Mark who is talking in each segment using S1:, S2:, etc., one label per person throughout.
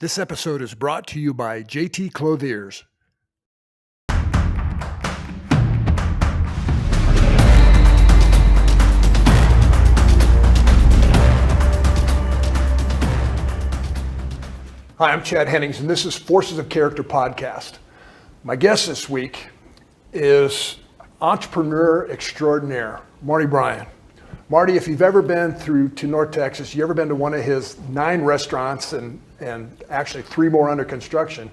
S1: This episode is brought to you by JT Clothiers. Hi, I'm Chad Hennings, and this is Forces of Character podcast. My guest this week is entrepreneur extraordinaire, Marty Bryan. Marty, if you've ever been to North Texas, you ever been to one of his 9 restaurants and actually 3 more under construction,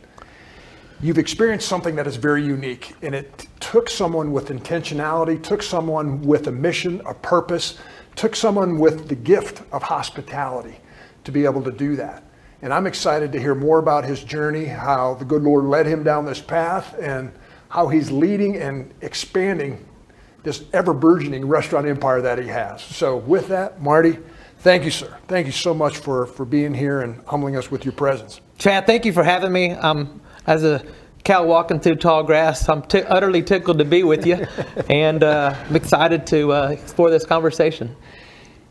S1: you've experienced something that is very unique. And it took someone with intentionality, took someone with a mission, a purpose, took someone with the gift of hospitality to be able to do that. And I'm excited to hear more about his journey, how the good Lord led him down this path, and how he's leading and expanding this ever-burgeoning restaurant empire that he has. So with that, Marty, thank you, sir. Thank you so much for being here and humbling us with your presence.
S2: Chad, thank you for having me. As a cow walking through tall grass, I'm utterly tickled to be with you, and I'm excited to explore this conversation.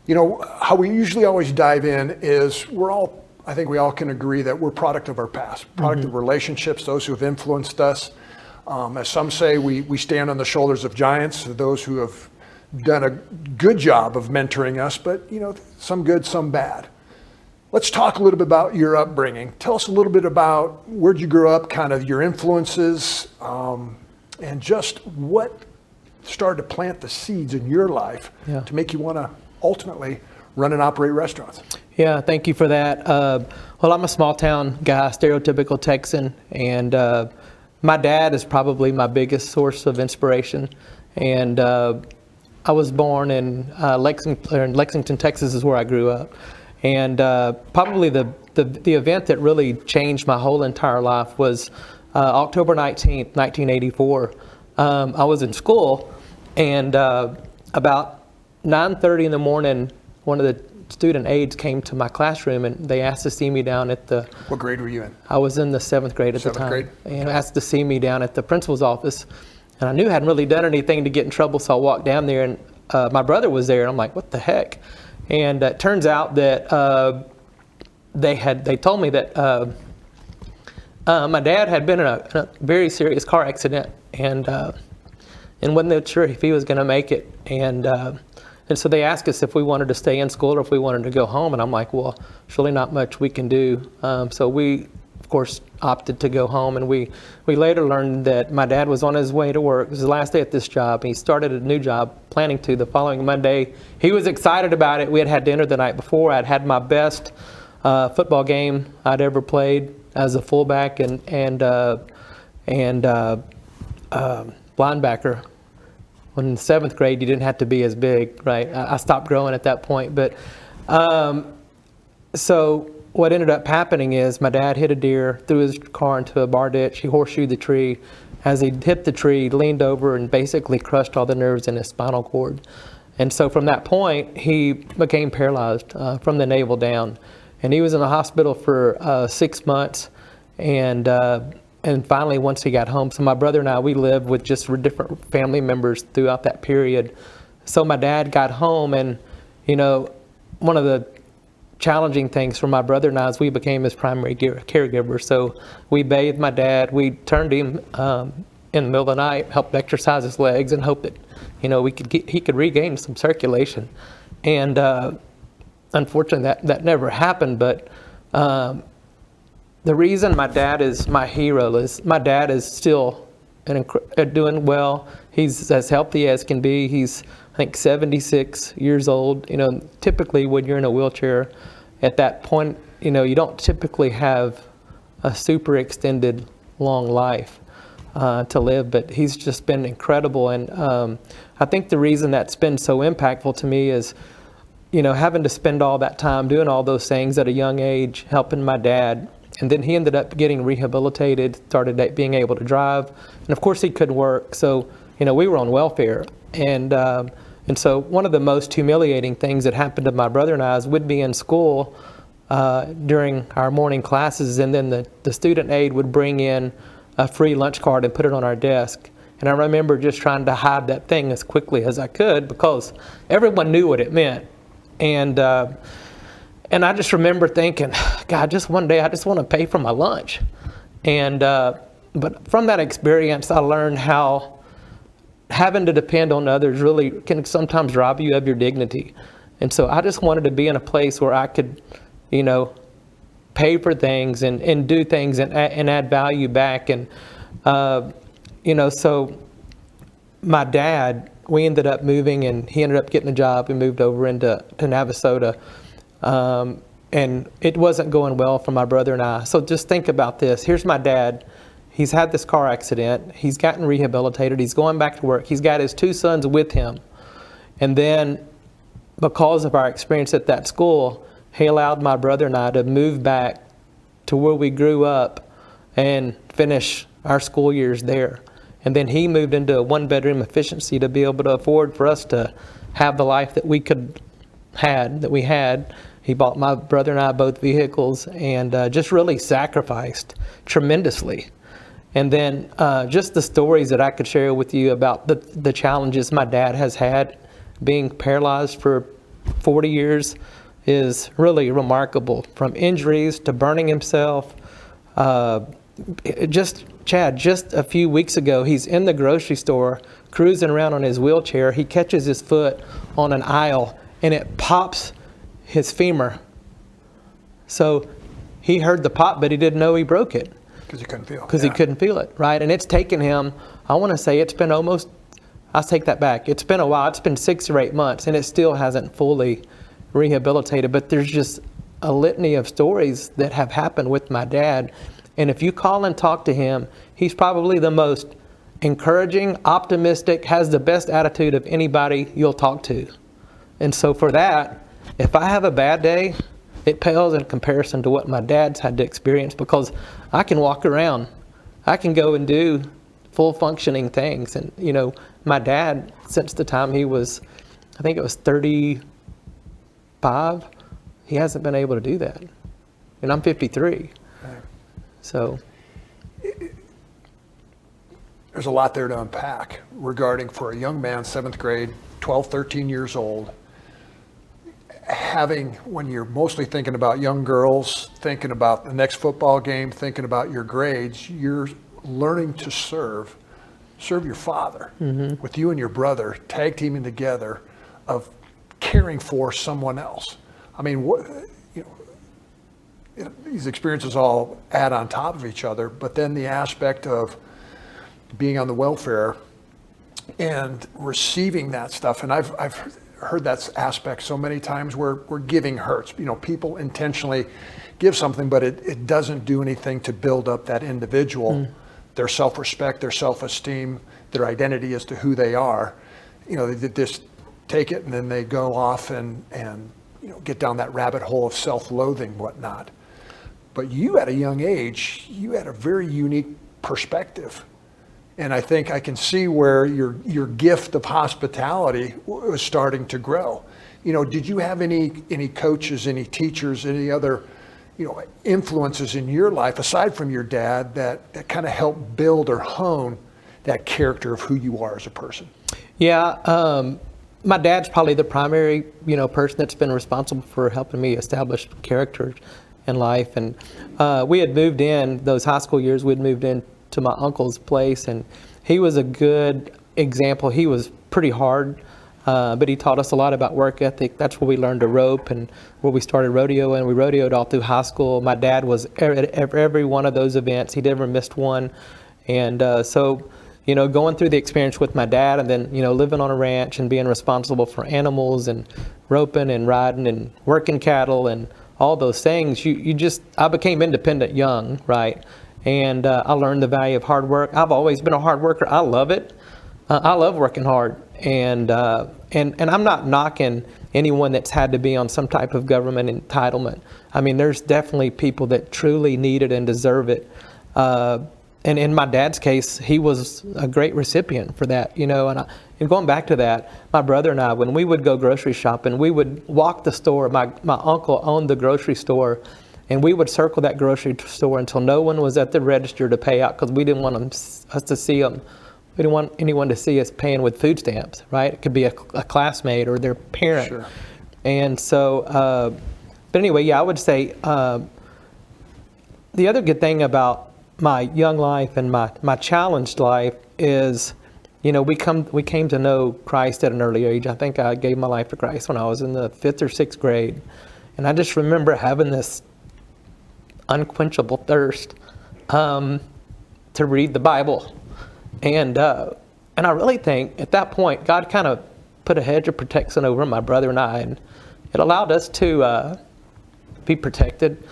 S1: You know, how we usually always dive in is I think we all can agree that we're product of our past, product of relationships, those who have influenced us. As some say, we stand on the shoulders of giants, those who have done a good job of mentoring us, but you know, some good, some bad. Let's talk a little bit about your upbringing. Tell us a little bit about where'd you grow up, kind of your influences, and just what started to plant the seeds in your life to make you want to ultimately run and operate restaurants.
S2: Yeah, thank you for that. Well, I'm a small town guy, stereotypical Texan, and my dad is probably my biggest source of inspiration. And I was born in Lexington, Texas is where I grew up. And probably the event that really changed my whole entire life was October 19th, 1984. I was in school, and about 9:30 in the morning, one of the student aides came to my classroom, and they asked to see me down at the...
S1: What grade were you in?
S2: I was in the 7th grade at the time.
S1: 7th grade?
S2: And asked to see me down at the principal's office. And I knew I hadn't really done anything to get in trouble, so I walked down there, and my brother was there, and I'm like, what the heck? And it turns out that they told me that my dad had been in a very serious car accident, and wasn't sure if he was going to make it. And so they asked us if we wanted to stay in school or if we wanted to go home. And I'm like, well, surely not much we can do. So we, of course, opted to go home. And we later learned that my dad was on his way to work. It was his last day at this job. He started a new job, planning to the following Monday. He was excited about it. We had had dinner the night before. I'd had my best football game I'd ever played as a fullback and linebacker. In 7th grade, you didn't have to be as big, right? I stopped growing at that point. But so what ended up happening is my dad hit a deer, threw his car into a bar ditch. He horseshoed the tree. As he hit the tree, he leaned over and basically crushed all the nerves in his spinal cord. And so from that point, he became paralyzed from the navel down. And he was in the hospital for 6 months. And finally, once he got home, so my brother and I, we lived with just different family members throughout that period. So my dad got home, and, you know, one of the challenging things for my brother and I is we became his primary caregiver. So we bathed my dad, we turned him in the middle of the night, helped exercise his legs, and hoped that, you know, he could regain some circulation. And unfortunately, that never happened, but the reason my dad is my hero is my dad is still doing well. He's as healthy as can be. He's, I think, 76 years old. You know, typically when you're in a wheelchair at that point, you know, you don't typically have a super extended long life to live, but he's just been incredible. And I think the reason that's been so impactful to me is, you know, having to spend all that time doing all those things at a young age, helping my dad. And then he ended up getting rehabilitated, started being able to drive. And of course he couldn't work. So, you know, we were on welfare. And so one of the most humiliating things that happened to my brother and I is we'd be in school during our morning classes, and then the student aide would bring in a free lunch card and put it on our desk. And I remember just trying to hide that thing as quickly as I could because everyone knew what it meant. And And I just remember thinking, God, just one day I just want to pay for my lunch. And but from that experience, I learned how having to depend on others really can sometimes rob you of your dignity. And so I just wanted to be in a place where I could, pay for things and do things and add value back. And, so my dad, we ended up moving, and he ended up getting a job. We moved over to Navasota. And it wasn't going well for my brother and I. So just think about this. Here's my dad. He's had this car accident. He's gotten rehabilitated. He's going back to work. He's got his 2 sons with him. And then because of our experience at that school, he allowed my brother and I to move back to where we grew up and finish our school years there. And then he moved into a 1-bedroom efficiency to be able to afford for us to have the life that we had. He bought my brother and I both vehicles, and just really sacrificed tremendously. And then just the stories that I could share with you about the challenges my dad has had being paralyzed for 40 years is really remarkable. From injuries to burning himself. Chad, just a few weeks ago, he's in the grocery store cruising around on his wheelchair. He catches his foot on an aisle and it pops his femur. So he heard the pop, but he didn't know he broke it.
S1: Because he couldn't feel it.
S2: Because he couldn't feel it, right? And it's taken him, I want to say it's been almost, I'll take that back. It's been a while. It's been 6 or 8 months, and it still hasn't fully rehabilitated. But there's just a litany of stories that have happened with my dad. And if you call and talk to him, he's probably the most encouraging, optimistic, has the best attitude of anybody you'll talk to. And so for that, if I have a bad day, it pales in comparison to what my dad's had to experience, because I can walk around. I can go and do full functioning things. And, my dad, since the time he was, I think it was 35, he hasn't been able to do that. And I'm 53.
S1: Right.
S2: So
S1: there's a lot there to unpack regarding, for a young man, 7th grade, 12, 13 years old, having, when you're mostly thinking about young girls, thinking about the next football game, thinking about your grades, you're learning to serve your father, with you and your brother tag teaming together of caring for someone else. I mean, these experiences all add on top of each other, but then the aspect of being on the welfare and receiving that stuff. And I've heard that aspect so many times where giving hurts. People intentionally give something, but it doesn't do anything to build up that individual, their self-respect, their self-esteem, their identity as to who they are. They just take it and then they go off and get down that rabbit hole of self-loathing, whatnot. But you, at a young age, you had a very unique perspective. And I think I can see where your gift of hospitality was starting to grow. Did you have any coaches, any teachers, any other, influences in your life, aside from your dad, that kind of helped build or hone that character of who you are as a person?
S2: Yeah, my dad's probably the primary, person that's been responsible for helping me establish character in life. And we had moved in, those high school years, we'd moved in to my uncle's place, and he was a good example. He was pretty hard, but he taught us a lot about work ethic. That's where we learned to rope and where we started rodeo, and we rodeoed all through high school. My dad was at every one of those events. He never missed one. And so going through the experience with my dad, and then living on a ranch and being responsible for animals and roping and riding and working cattle and all those things, I became independent young, right? And I learned the value of hard work. I've always been a hard worker. I love it. I love working hard. And I'm not knocking anyone that's had to be on some type of government entitlement. I mean, there's definitely people that truly need it and deserve it. And in my dad's case, he was a great recipient for that, and going back to that, my brother and I, when we would go grocery shopping, we would walk the store. My uncle owned the grocery store, and we would circle that grocery store until no one was at the register to pay out, because we didn't want us to see them. We didn't want anyone to see us paying with food stamps, right? It could be a classmate or their parent.
S1: Sure.
S2: And so But anyway, yeah, I would say the other good thing about my young life and my challenged life is, you know, we came to know Christ at an early age. I think I gave my life to Christ when I was in the 5th or 6th grade. And I just remember having this unquenchable thirst to read the Bible. And I really think at that point, God kind of put a hedge of protection over my brother and I, and it allowed us to be protected.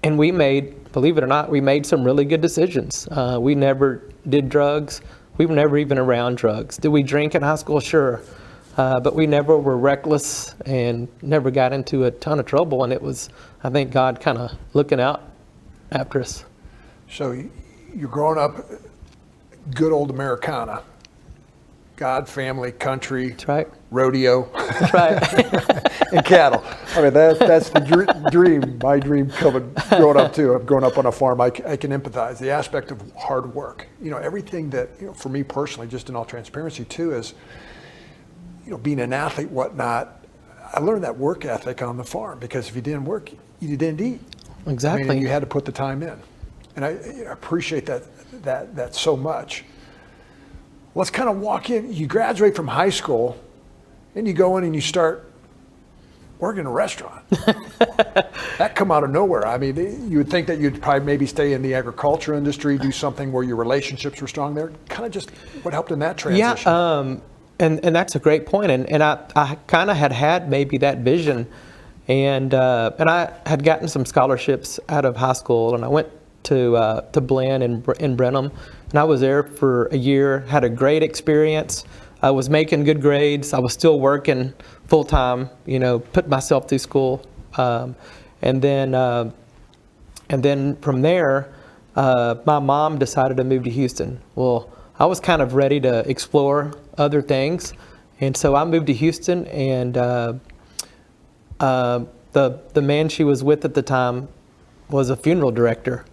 S2: And we made, believe it or not, we made some really good decisions. We never did drugs. We were never even around drugs. Did we drink in high school? Sure. But we never were reckless and never got into a ton of trouble. And it was, I think, God kind of looking out after us.
S1: So you're growing up good old Americana. God, family, country,
S2: That's right.
S1: rodeo,
S2: That's right.
S1: and cattle. I mean, that's the dream. My dream growing up too. I've grown up on a farm. I can empathize. The aspect of hard work. You know, everything that, you know, for me personally, just in all transparency too, is, you know, being an athlete, whatnot. I learned that work ethic on the farm, because if you didn't work, you didn't eat.
S2: Exactly.
S1: I mean, you had to put the time in, and I appreciate that so much. Let's kind of walk in. You graduate from high school, and you go in and you start working in a restaurant. That come out of nowhere. I mean, you would think that you'd probably maybe stay in the agriculture industry, do something where your relationships were strong there. Kind of just what helped in that transition?
S2: Yeah, and that's a great point. And I kind of had maybe that vision, and I had gotten some scholarships out of high school, and I went to Blinn in Brenham. And I was there for a year, had a great experience. I was making good grades. I was still working full time, you know, put myself through school. And then from there, my mom decided to move to Houston. Well, I was kind of ready to explore other things. And so I moved to Houston, and the man she was with at the time was a funeral director.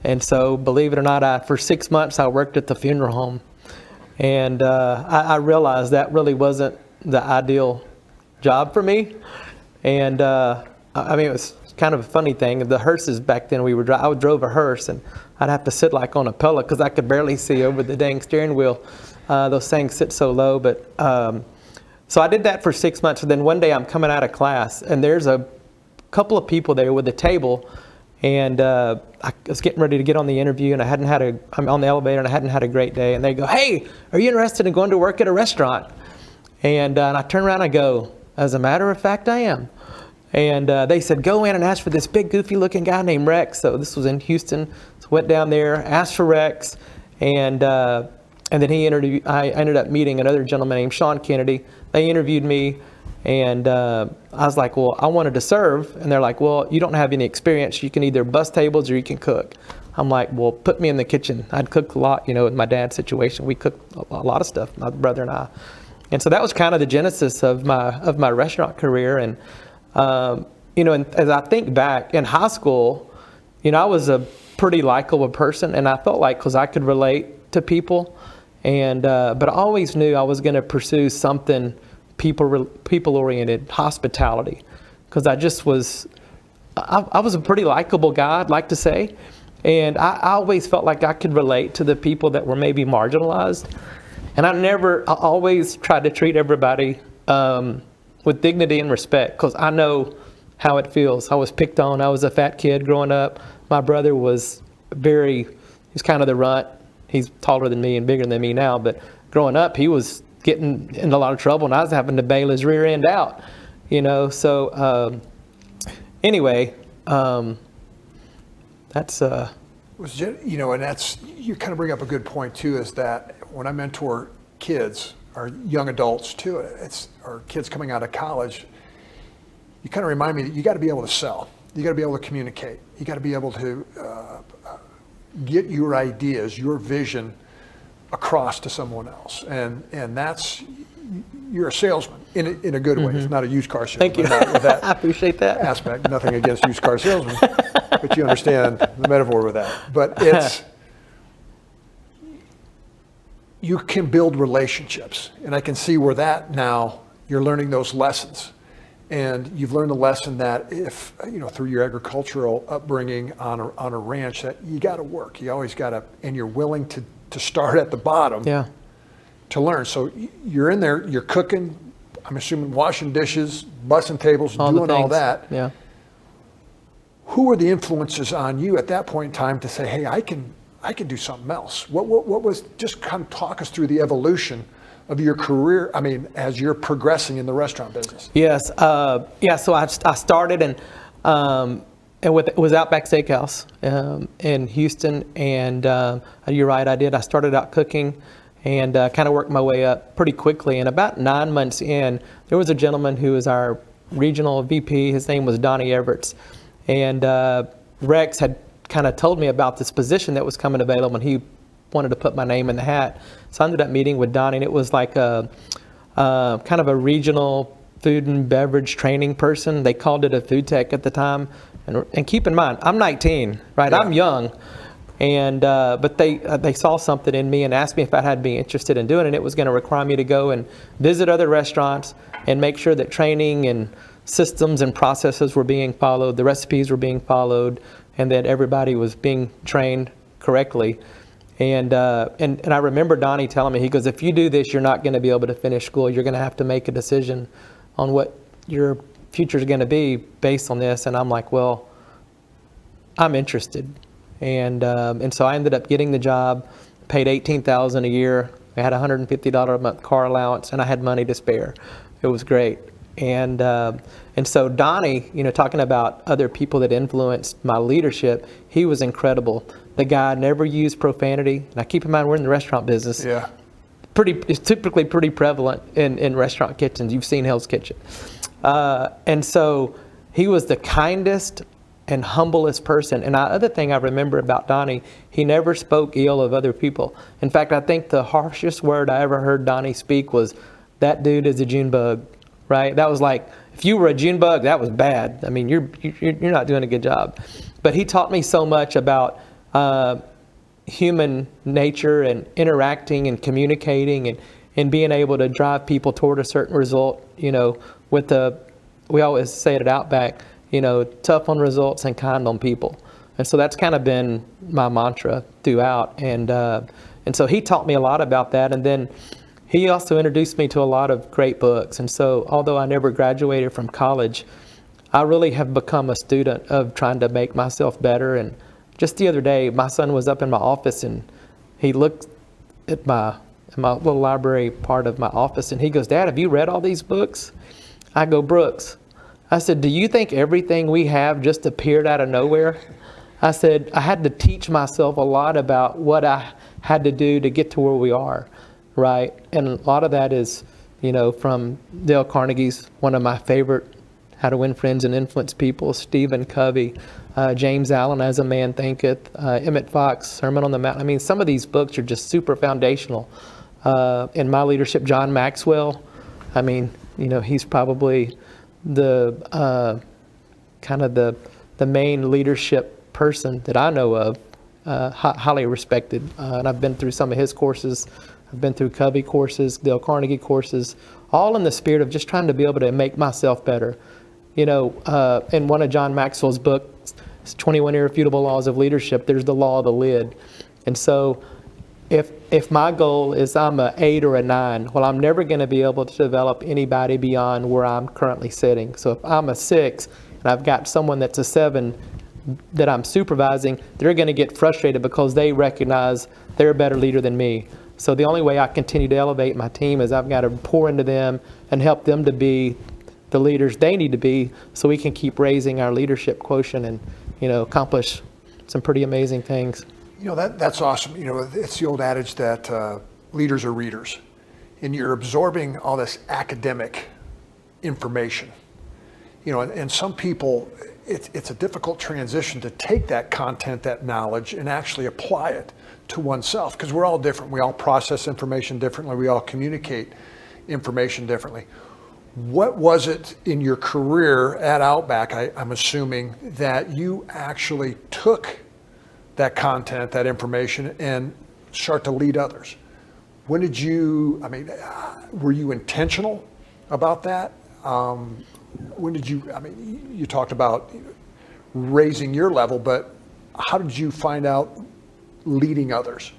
S2: And so, believe it or not, for 6 months I worked at the funeral home, and I realized that really wasn't the ideal job for me. And I mean, it was kind of a funny thing. The hearses back then, I drove a hearse, and I'd have to sit like on a pillow because I could barely see over the dang steering wheel. Those things sit so low. But so I did that for 6 months, and then one day I'm coming out of class, and there's a couple of people there with a table. And I was getting ready to get on the interview, and I'm on the elevator, and I hadn't had a great day. And they go, "Hey, are you interested in going to work at a restaurant?" And I turn around and I go, "As a matter of fact, I am." And they said, "Go in and ask for this big, goofy-looking guy named Rex." So this was in Houston. So went down there, asked for Rex, and then I ended up meeting another gentleman named Sean Kennedy. They interviewed me. And I was like, well, I wanted to serve. And they're like, well, you don't have any experience. You can either bus tables or you can cook. I'm like, well, put me in the kitchen. I'd cook a lot, you know, in my dad's situation. We cooked a lot of stuff, my brother and I. And so that was kind of the genesis of my restaurant career. And, you know, and as I think back in high school, you know, I was a pretty likable person. And I felt like, because I could relate to people. And but I always knew I was going to pursue something people-oriented, hospitality, because I just was, I was a pretty likable guy, I'd like to say, and I always felt like I could relate to the people that were maybe marginalized, and I always tried to treat everybody with dignity and respect, because I know how it feels. I was picked on. I was a fat kid growing up. My brother was he's kind of the runt. He's taller than me and bigger than me now, but growing up, he was getting in a lot of trouble, and I was having to bail his rear end out, you know. So anyway, that's
S1: you know, and that's, you kind of bring up a good point too, is that when I mentor kids or young adults too, or kids coming out of college, you kind of remind me that you got to be able to sell, you got to be able to communicate, you got to be able to get your ideas, your vision across to someone else, and that's, you're a salesman in a good way. It's not a used car salesman.
S2: Thank you.
S1: With that
S2: I appreciate that
S1: aspect. Nothing against used car salesmen, but you understand the metaphor with that. But it's, you can build relationships, and I can see where that now you're learning those lessons, And you've learned the lesson that if, through your agricultural upbringing on a ranch, that you got to work. You always got to, and you're willing to start at the bottom to learn. So you're in there, you're cooking, I'm assuming washing dishes, bussing tables, doing all that.
S2: Yeah.
S1: Who were the influences on you at that point in time to say, hey, I can do something else? What was, just kind of talk us through the evolution of your career, as you're progressing in the restaurant business?
S2: Yes. So I started and it was Outback Steakhouse in Houston. And you're right, I did. I started out cooking and kind of worked my way up pretty quickly. And about 9 months in, there was a gentleman who was our regional VP. His name was Donnie Everts. And Rex had kind of told me about this position that was coming available, and he wanted to put my name in the hat. So I ended up meeting with Donnie, and it was like a kind of a regional food and beverage training person. They called it a food tech at the time. And keep in mind, I'm 19, right? Yeah. I'm young. And but they saw something in me and asked me if I had be interested in doing it. And it was going to require me to go and visit other restaurants and make sure that training and systems and processes were being followed, the recipes were being followed, and that everybody was being trained correctly. And I remember Donnie telling me, he goes, if you do this, you're not going to be able to finish school. You're going to have to make a decision on what your future is going to be based on this. And I'm like, well, I'm interested. And so I ended up getting the job, paid $18,000 a year. I had a $150 a month car allowance, and I had money to spare. It was great. And so Donnie, talking about other people that influenced my leadership, he was incredible. The guy never used profanity. Now keep in mind, we're in the restaurant business.
S1: Yeah.
S2: It's typically pretty prevalent in restaurant kitchens. You've seen Hell's Kitchen. And so he was the kindest and humblest person. And the other thing I remember about Donnie, he never spoke ill of other people. In fact, I think the harshest word I ever heard Donnie speak was, that dude is a June bug. Right? That was like, if you were a June bug, that was bad. You're not doing a good job. But he taught me so much about human nature and interacting and communicating and being able to drive people toward a certain result. We always say it at Outback, tough on results and kind on people. And so that's kind of been my mantra throughout. And so he taught me a lot about that. And then he also introduced me to a lot of great books. And so although I never graduated from college, I really have become a student of trying to make myself better. And just the other day, my son was up in my office and he looked at my little library part of my office and he goes, Dad, have you read all these books? I go, Brooks, I said, do you think everything we have just appeared out of nowhere? I said, I had to teach myself a lot about what I had to do to get to where we are. Right, and a lot of that is, from Dale Carnegie's, one of my favorite How to Win Friends and Influence People, Stephen Covey, James Allen, As a Man Thinketh, Emmett Fox, Sermon on the Mount. Some of these books are just super foundational. In my leadership, John Maxwell, he's probably the kind of the main leadership person that I know of, highly respected. And I've been through some of his courses. I've been through Covey courses, Dale Carnegie courses, all in the spirit of just trying to be able to make myself better. In one of John Maxwell's books, 21 Irrefutable Laws of Leadership, there's the law of the lid. And so if my goal is I'm an 8 or a 9, well, I'm never going to be able to develop anybody beyond where I'm currently sitting. So if I'm a 6 and I've got someone that's a 7 that I'm supervising, they're going to get frustrated because they recognize they're a better leader than me. So the only way I continue to elevate my team is I've got to pour into them and help them to be the leaders they need to be so we can keep raising our leadership quotient and, accomplish some pretty amazing things.
S1: That's awesome. It's the old adage that leaders are readers. And you're absorbing all this academic information. And some people, it's a difficult transition to take that content, that knowledge, and actually apply it to oneself, because we're all different. We all process information differently. We all communicate information differently. What was it in your career at Outback, I'm assuming, that you actually took that content, that information, and start to lead others? When did you, were you intentional about that? when did you, I mean, you talked about raising your level, but how did you find out leading others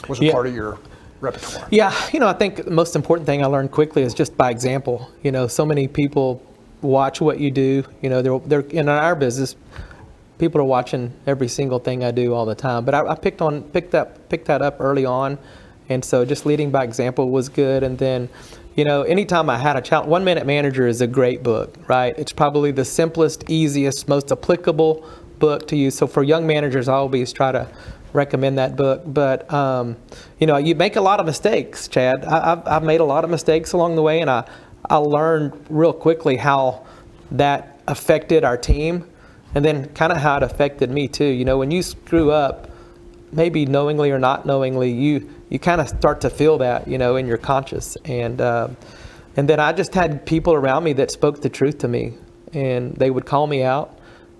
S1: was a part of your repertoire?
S2: Yeah, I think the most important thing I learned quickly is just by example. So many people watch what you do. They're in our business. People are watching every single thing I do all the time. But I picked that up early on, and so just leading by example was good. And then, anytime I had a challenge, 1 Minute Manager is a great book, right? It's probably the simplest, easiest, most applicable book to use. So for young managers, I always try to recommend that book. But you make a lot of mistakes, Chad. I've made a lot of mistakes along the way, and I learned real quickly how that affected our team, and then kind of how it affected me too. When you screw up, maybe knowingly or not knowingly, you kind of start to feel that, in your conscious. And then I just had people around me that spoke the truth to me, and they would call me out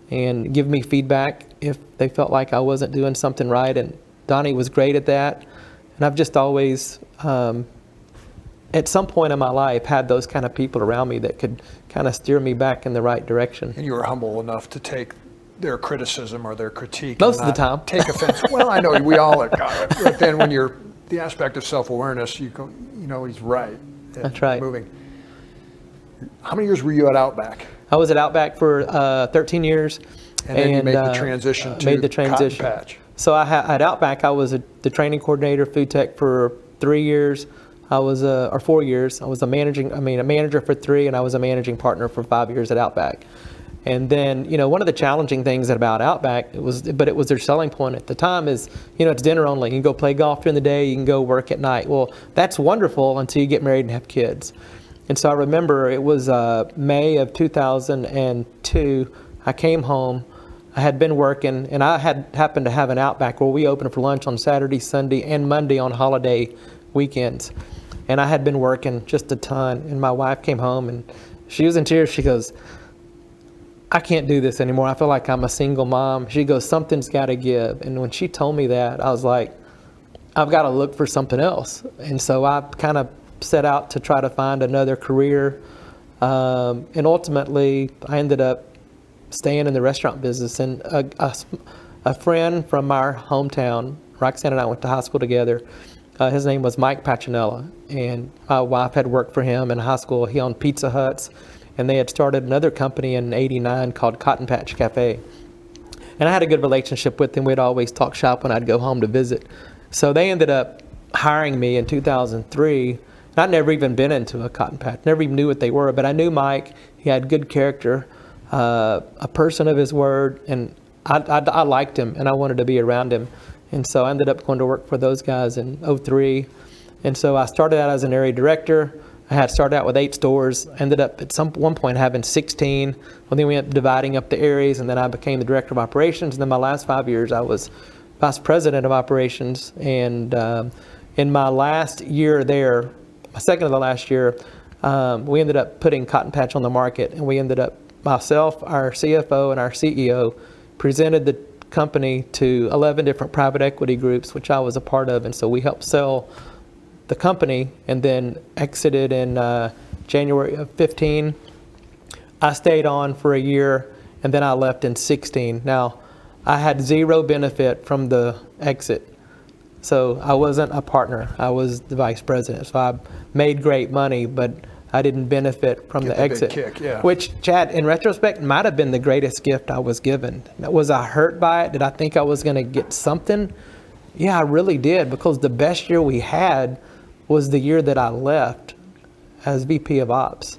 S2: and give me feedback if they felt like I wasn't doing something right. And Donnie was great at that. And I've just always, at some point in my life, had those kind of people around me that could kind of steer me back in the right direction.
S1: And you were humble enough to take their criticism or their critique.
S2: Most of the time.
S1: Take offense. Well, I know we all got it. But then when you're the aspect of self-awareness, you go, he's right.
S2: That's right.
S1: Moving. How many years were you at Outback?
S2: I was at Outback for 13 years.
S1: And then you made the transition to Cotton Patch.
S2: So at Outback, I was the training coordinator, food tech for 3 years. I was, or 4 years. I was a manager for 3, and I was a managing partner for 5 years at Outback. And then, one of the challenging things about Outback, it was their selling point at the time is, it's dinner only. You can go play golf during the day, you can go work at night. Well, that's wonderful until you get married and have kids. And so I remember it was May of 2002. I came home. I had been working, and I had happened to have an Outback where we opened for lunch on Saturday, Sunday, and Monday on holiday weekends. And I had been working just a ton, and my wife came home, and she was in tears. She goes, I can't do this anymore. I feel like I'm a single mom. She goes, something's got to give. And when she told me that, I was like, I've got to look for something else. And so I kind of set out to try to find another career. And ultimately, I ended up staying in the restaurant business. And a friend from our hometown, Roxanne and I went to high school together. His name was Mike Pacinella, and my wife had worked for him in high school. He owned Pizza Huts, and they had started another company in '89 called Cotton Patch Cafe. And I had a good relationship with him. We'd always talk shop when I'd go home to visit. So they ended up hiring me in 2003. And I'd never even been into a cotton patch, never even knew what they were, but I knew Mike. He had good character, a person of his word, and I liked him, and I wanted to be around him. And so I ended up going to work for those guys in '03. And so I started out as an area director. I had started out with 8 stores, ended up at one point having 16. Well, then we ended up dividing up the areas, and then I became the director of operations. And then my last 5 years, I was vice president of operations. And in my last year there, my second to the last year, we ended up putting Cotton Patch on the market. And we ended up, myself, our CFO, and our CEO, presented the company to 11 different private equity groups, which I was a part of. And so we helped sell the company and then exited in January of 15. I stayed on for a year, and then I left in 16. Now, I had zero benefit from the exit. So I wasn't a partner. I was the vice president. So I made great money, but I didn't benefit from the exit.
S1: Big kick, yeah.
S2: Which, Chad, in retrospect, might have been the greatest gift I was given. Was I hurt by it? Did I think I was going to get something? Yeah, I really did, because the best year we had was the year that I left as VP of Ops.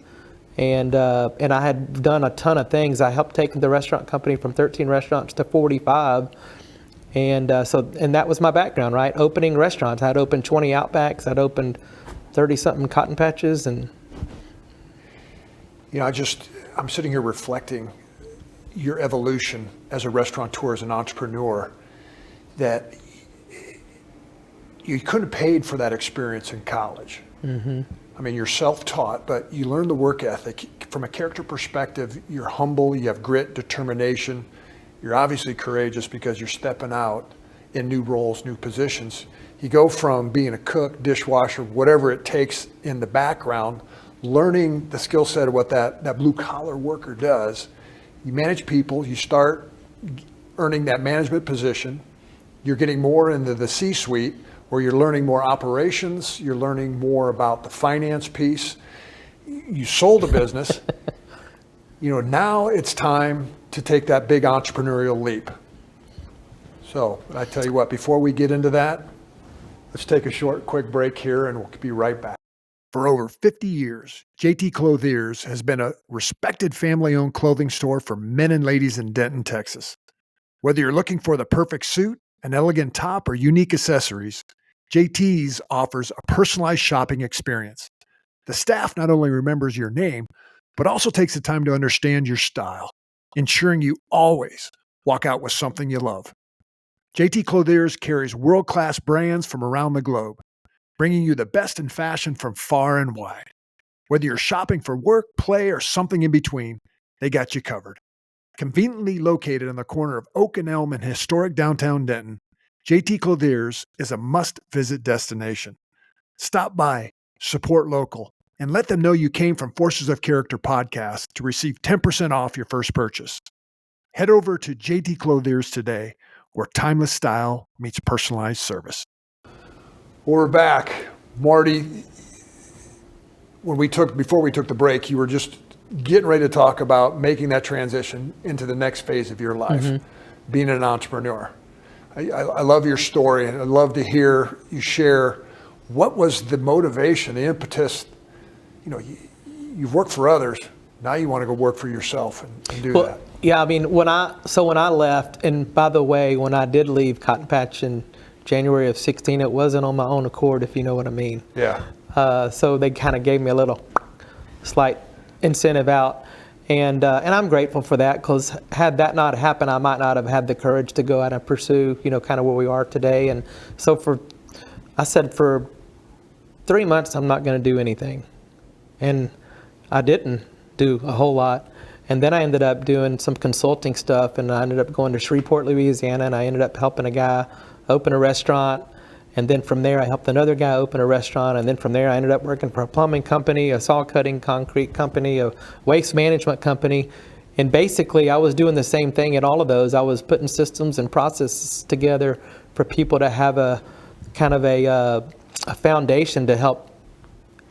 S2: And I had done a ton of things. I helped take the restaurant company from 13 restaurants to 45. And that was my background, right? Opening restaurants. I'd opened 20 Outbacks. I'd opened 30-something Cotton Patches. And
S1: I'm sitting here reflecting your evolution as a restaurateur, as an entrepreneur, that you couldn't have paid for that experience in college.
S2: Mm-hmm.
S1: I mean, you're self-taught, but you learn the work ethic. From a character perspective, you're humble, you have grit, determination. You're obviously courageous because you're stepping out in new roles, new positions. You go from being a cook, dishwasher, whatever it takes in the background, learning the skill set of what that blue collar worker does. You manage people, you start earning that management position. You're getting more into the C-suite where you're learning more operations, you're learning more about the finance piece. You sold a business. Now it's time to take that big entrepreneurial leap. So I tell you what, before we get into that, let's take a short, quick break here and we'll be right back. For over 50 years, JT Clothiers has been a respected family-owned clothing store for men and ladies in Denton, Texas. Whether you're looking for the perfect suit, an elegant top, or unique accessories, JT's offers a personalized shopping experience. The staff not only remembers your name, but also takes the time to understand your style, ensuring you always walk out with something you love. JT Clothiers carries world-class brands from around the globe, bringing you the best in fashion from far and wide. Whether you're shopping for work, play, or something in between, they got you covered. Conveniently located on the corner of Oak and Elm in historic downtown Denton, JT Clothiers is a must-visit destination. Stop by, support local, and let them know you came from Forces of Character podcast to receive 10% off your first purchase. Head over to JT Clothiers today, where timeless style meets personalized service. We're back. Marty, before we took the break, you were just getting ready to talk about making that transition into the next phase of your life, being an entrepreneur. I love your story, and I'd love to hear you share what was the motivation, the impetus. You've worked for others. Now you want to go work for yourself and do that.
S2: Yeah, I mean, when I left, and by the way, when I did leave Cotton Patch in January of 16, it wasn't on my own accord, if you know what I mean.
S1: Yeah.
S2: So they kind of gave me a little slight incentive out. And I'm grateful for that, because had that not happened, I might not have had the courage to go out and pursue, kind of where we are today. And so I said for 3 months, I'm not going to do anything. And I didn't do a whole lot. And then I ended up doing some consulting stuff, and I ended up going to Shreveport, Louisiana, and I ended up helping a guy open a restaurant. And then from there, I helped another guy open a restaurant. And then from there, I ended up working for a plumbing company, a saw cutting concrete company, a waste management company. And basically, I was doing the same thing at all of those. I was putting systems and processes together for people to have a kind of a foundation to help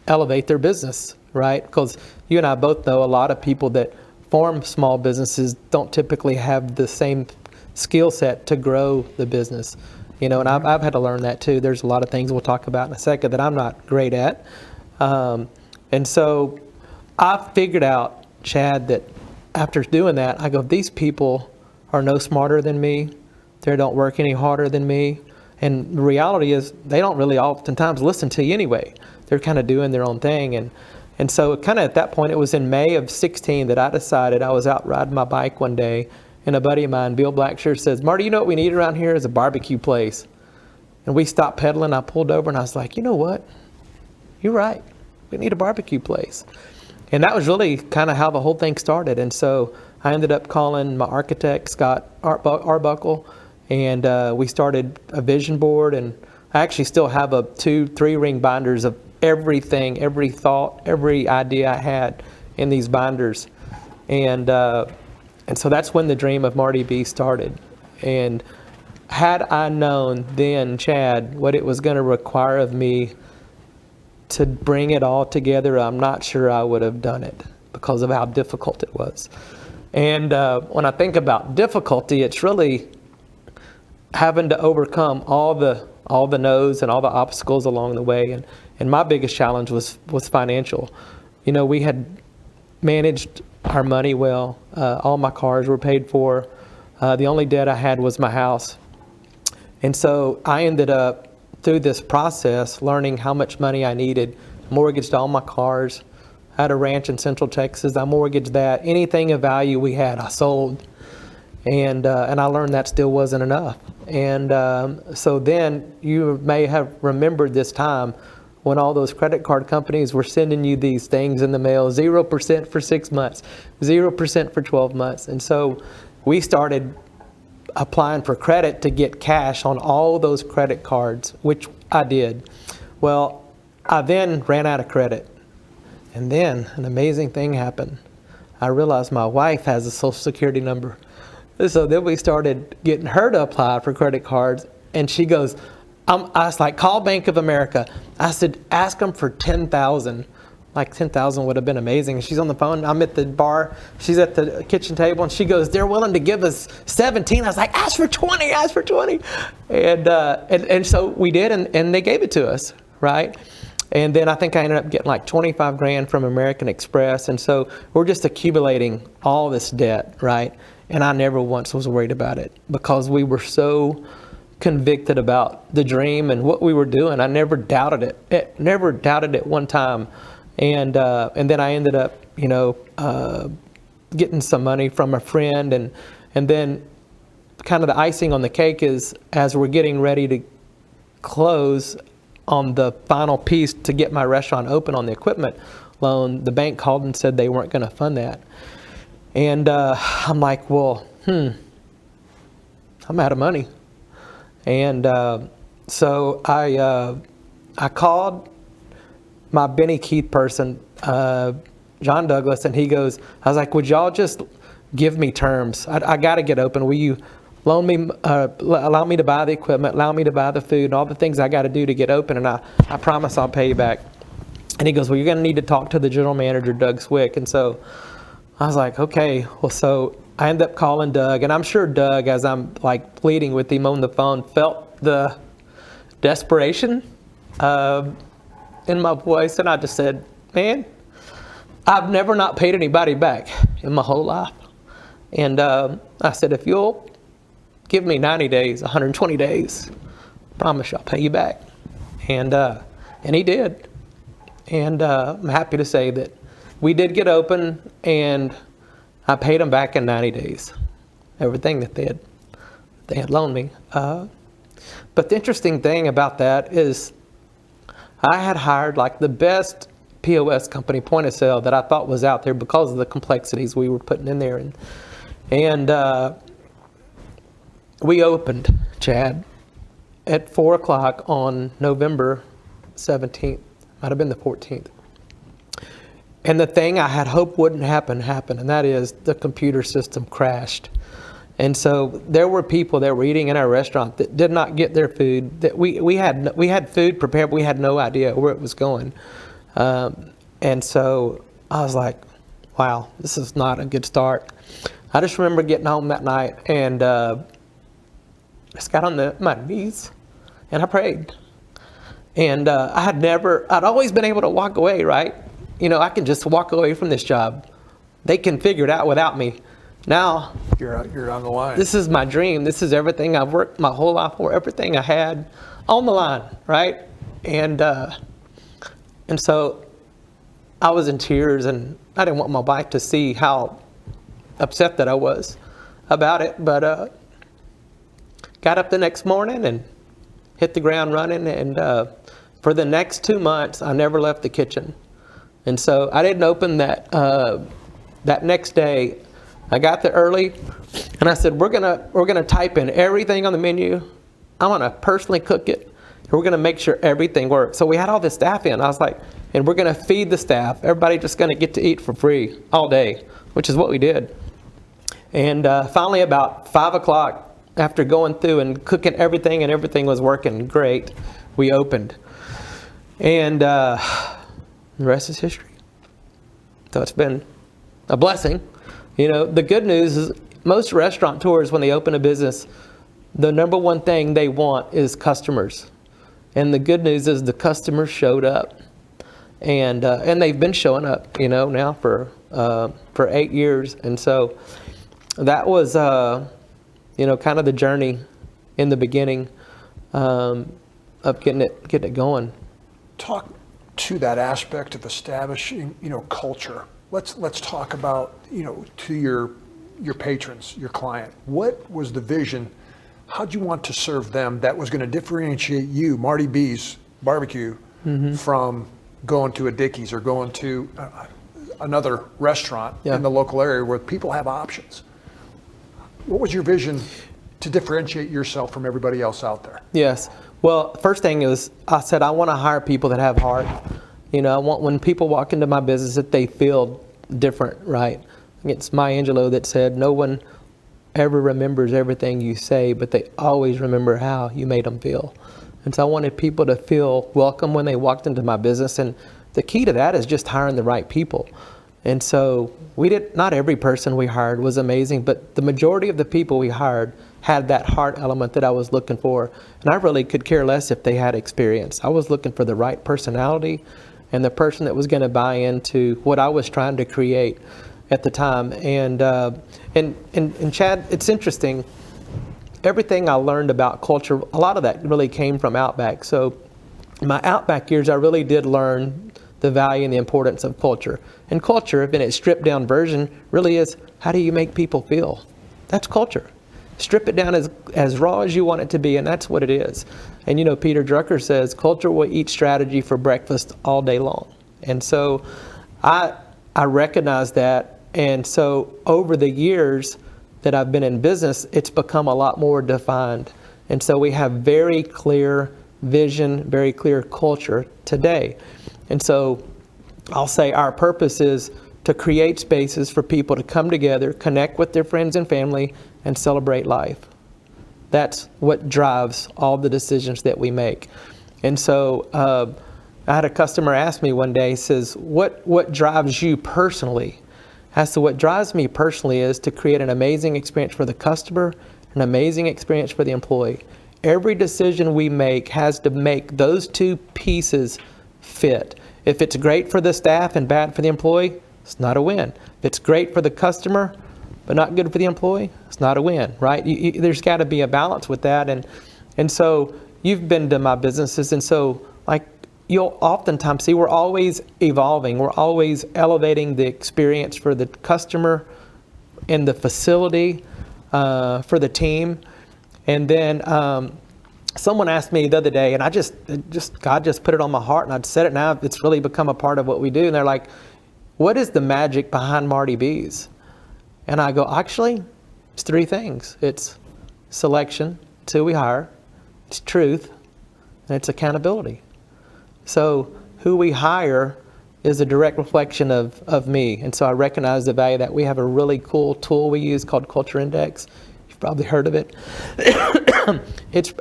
S2: elevate their business, right? Because you and I both know a lot of people that form small businesses don't typically have the same skill set to grow the business. And I've had to learn that too. There's a lot of things we'll talk about in a second that I'm not great at. And so I figured out, Chad, that after doing that, I go, these people are no smarter than me. They don't work any harder than me. And the reality is they don't really oftentimes listen to you anyway. They're kind of doing their own thing. And so kind of at that point, it was in May of 16 that I decided. I was out riding my bike one day, and a buddy of mine, Bill Blackshear, says, Marty, you know what we need around here is a barbecue place. And we stopped pedaling. I pulled over and I was like, you know what? You're right. We need a barbecue place. And that was really kind of how the whole thing started. And so I ended up calling my architect, Scott Arbuckle, and we started a vision board. And I actually still have 2-3 ring binders of everything, every thought, every idea I had in these binders. And so that's when the dream of Marty B started. And had I known then, Chad, what it was going to require of me to bring it all together, I'm not sure I would have done it because of how difficult it was. And when I think about difficulty, it's really having to overcome all the no's and all the obstacles along the way. And my biggest challenge was financial. We had managed our money well. All my cars were paid for. The only debt I had was my house. And so I ended up, through this process, learning how much money I needed. Mortgaged all my cars. I had a ranch in Central Texas. I mortgaged that. Anything of value we had, I sold. And I learned that still wasn't enough. And so then you may have remembered this time when all those credit card companies were sending you these things in the mail, 0% for 6 months, 0% for 12 months. And so we started applying for credit to get cash on all those credit cards, which I did. Well, I then ran out of credit. And then an amazing thing happened. I realized my wife has a social security number. And so then we started getting her to apply for credit cards. And she goes, I was like, call Bank of America. I said, ask them for 10,000. Like 10,000 would have been amazing. She's on the phone. I'm at the bar. She's at the kitchen table, and she goes, "They're willing to give us 17." I was like, "Ask for 20. Ask for 20." And so we did, and they gave it to us, right? And then I think I ended up getting like 25 grand from American Express, and so we're just accumulating all this debt, right? And I never once was worried about it because we were so convicted about the dream and what we were doing. I never doubted it. Never doubted it one time. And then I ended up, getting some money from a friend, and then kind of the icing on the cake is as we're getting ready to close on the final piece to get my restaurant open on the equipment loan, the bank called and said they weren't going to fund that. And I'm like, well, I'm out of money. And so I called my Benny Keith person, John Douglas, and he goes, I was like, would y'all just give me terms? I got to get open. Will you loan me, allow me to buy the equipment, allow me to buy the food, and all the things I got to do to get open, and I promise I'll pay you back. And he goes, well, you're going to need to talk to the general manager, Doug Swick. And so I was like, okay. Well, so I ended up calling Doug, and I'm sure Doug, as I'm like pleading with him on the phone, felt the desperation in my voice, and I just said, man, I've never not paid anybody back in my whole life. And I said, if you'll give me 90 days, 120 days, promise you I'll pay you back. And he did. And I'm happy to say that we did get open, and I paid them back in 90 days, everything that they had loaned me. But the interesting thing about that is I had hired like the best POS company, point of sale, that I thought was out there because of the complexities we were putting in there. And we opened, Chad, at 4 o'clock on November 17th. Might have been the 14th. And the thing I had hoped wouldn't happen happened, and that is the computer system crashed. And so there were people that were eating in our restaurant that did not get their food. That we had food prepared, but we had no idea where it was going. And so I was like, wow, this is not a good start. I just remember getting home that night, and just got on my knees and I prayed. And I'd always been able to walk away, right? I can just walk away from this job. They can figure it out without me. Now,
S1: you're on the line.
S2: This is my dream. This is everything I've worked my whole life for, everything I had on the line, right? And so I was in tears, and I didn't want my wife to see how upset that I was about it. But got up the next morning and hit the ground running. And for the next 2 months, I never left the kitchen. And so I didn't open that next day. I got there early, and I said, we're gonna type in everything on the menu. I'm gonna personally cook it, and we're gonna make sure everything works. So we had all this staff in. I was like, and we're gonna feed the staff. Everybody just gonna get to eat for free all day, which is what we did. And finally, about 5 o'clock, after going through and cooking everything, and everything was working great, we opened. And the rest is history. So it's been a blessing. The good news is most restaurateurs, when they open a business, the number one thing they want is customers. And the good news is the customers showed up. And they've been showing up, now for 8 years. And so that was, kind of the journey in the beginning of getting it going.
S1: Talk to that aspect of establishing, culture. Let's talk about, to your patrons, your client. What was the vision? How'd you want to serve them that was going to differentiate you, Marty B's Barbecue, from going to a Dickey's or going to another restaurant in the local area where people have options? What was your vision to differentiate yourself from everybody else out there?
S2: Yes. Well, first thing is I said I want to hire people that have heart. I want when people walk into my business that they feel different, right? It's Maya Angelou that said, no one ever remembers everything you say, but they always remember how you made them feel. And so I wanted people to feel welcome when they walked into my business. And the key to that is just hiring the right people. And so not every person we hired was amazing, but the majority of the people we hired had that heart element that I was looking for. And I really could care less if they had experience. I was looking for the right personality and the person that was going to buy into what I was trying to create at the time. And Chad, it's interesting. Everything I learned about culture, a lot of that really came from Outback. So in my Outback years, I really did learn the value and the importance of culture. And culture, in its stripped down version, really is, how do you make people feel? That's culture. Strip it down as raw as you want it to be, and that's what it is. And Peter Drucker says, culture will eat strategy for breakfast all day long. And so I recognize that. And so over the years that I've been in business, it's become a lot more defined. And so we have very clear vision, very clear culture today. And so I'll say our purpose is to create spaces for people to come together, connect with their friends and family, and celebrate life. That's what drives all the decisions that we make. And so I had a customer ask me one day, he says, what drives you personally? I said, what drives me personally is to create an amazing experience for the customer, an amazing experience for the employee. Every decision we make has to make those two pieces fit. If it's great for the staff and bad for the employee, it's not a win. If it's great for the customer, but not good for the employee, it's not a win, right? There's got to be a balance with that. And so you've been to my businesses, and so you'll oftentimes see we're always evolving. We're always elevating the experience for the customer in the facility, for the team. And then someone asked me the other day, and God just put it on my heart, and I'd said it now, it's really become a part of what we do. And they're like, what is the magic behind Marty B's? And I go, actually, it's three things. It's selection, it's who we hire, it's truth, and it's accountability. So who we hire is a direct reflection of me. And so I recognize the value that we have a really cool tool we use called Culture Index. You've probably heard of it.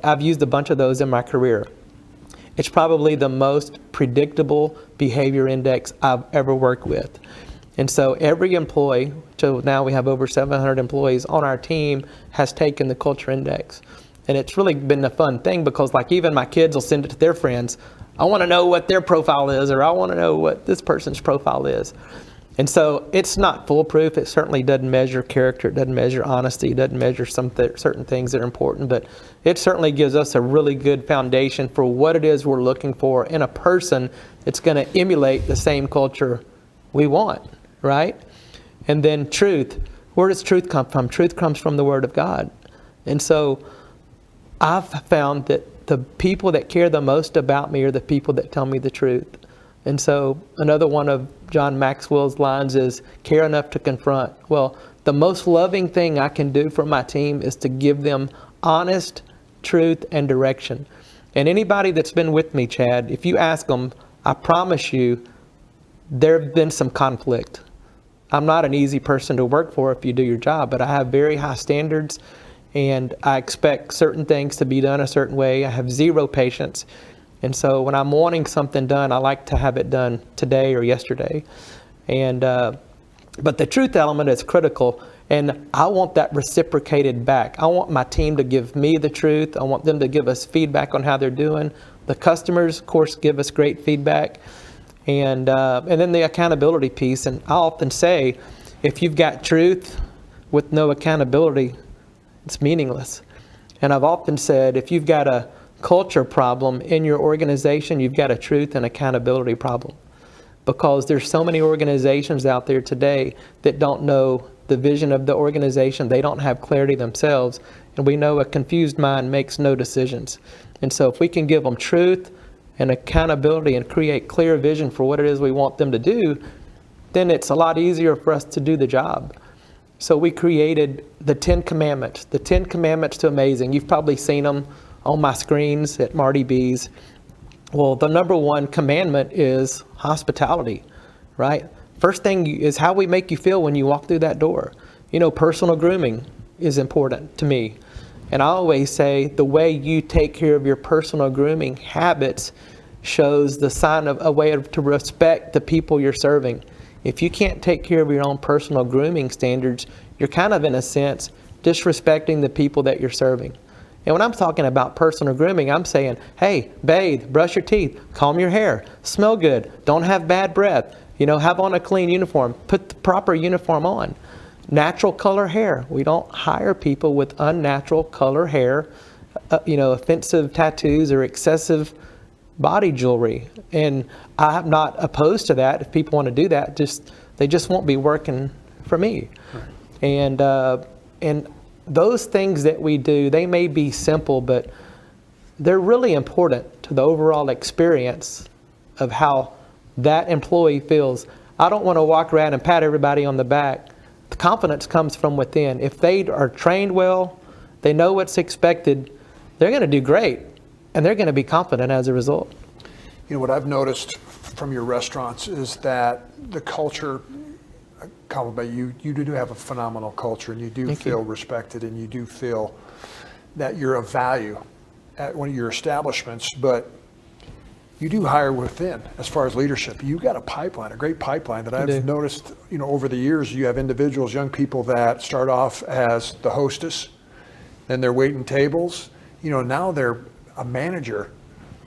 S2: I've used a bunch of those in my career. It's probably the most predictable behavior index I've ever worked with. And so every employee, so now we have over 700 employees on our team, has taken the Culture Index. And it's really been a fun thing because even my kids will send it to their friends. I want to know what their profile is, or I want to know what this person's profile is. And so it's not foolproof. It certainly doesn't measure character. It doesn't measure honesty. It doesn't measure certain things that are important. But it certainly gives us a really good foundation for what it is we're looking for in a person that's going to emulate the same culture we want, right? And then truth. Where does truth come from? Truth comes from the Word of God. And so I've found that the people that care the most about me are the people that tell me the truth. And so another one of John Maxwell's lines is, care enough to confront. Well, the most loving thing I can do for my team is to give them honest truth and direction. And anybody that's been with me, Chad, if you ask them, I promise you, there have been some conflict. I'm not an easy person to work for if you do your job, but I have very high standards, and I expect certain things to be done a certain way. I have zero patience. And so when I'm wanting something done, I like to have it done today or yesterday. And but the truth element is critical, and I want that reciprocated back. I want my team to give me the truth. I want them to give us feedback on how they're doing. The customers, of course, give us great feedback. And then the accountability piece. And I often say, if you've got truth with no accountability, it's meaningless. And I've often said, if you've got a culture problem in your organization, you've got a truth and accountability problem. Because there's so many organizations out there today that don't know the vision of the organization. They don't have clarity themselves. And we know a confused mind makes no decisions. And so if we can give them truth and accountability and create clear vision for what it is we want them to do, then it's a lot easier for us to do the job. So we created the 10 Commandments. The 10 Commandments to Amazing. You've probably seen them on my screens at Marty B's. Well, the number one commandment is hospitality, right? First thing is how we make you feel when you walk through that door. Personal grooming is important to me. And I always say the way you take care of your personal grooming habits shows the sign of a way to respect the people you're serving. If you can't take care of your own personal grooming standards, you're kind of, in a sense, disrespecting the people that you're serving. And when I'm talking about personal grooming, I'm saying, hey, bathe, brush your teeth, comb your hair, smell good, don't have bad breath, have on a clean uniform, put the proper uniform on. Natural color hair. We don't hire people with unnatural color hair, offensive tattoos or excessive body jewelry. And I'm not opposed to that. If people want to do that, they just won't be working for me. Right. And those things that we do, they may be simple, but they're really important to the overall experience of how that employee feels. I don't want to walk around and pat everybody on the back. The confidence comes from within. If they are trained well, they know what's expected, they're going to do great, and they're going to be confident as a result.
S1: What I've noticed from your restaurants is that the culture, compliment you do have a phenomenal culture, and you do feel respected, and you do feel that you're of value at one of your establishments, but you do hire within as far as leadership. You've got a great pipeline that I've noticed, over the years. You have individuals, young people that start off as the hostess, then they're waiting tables. Now they're a manager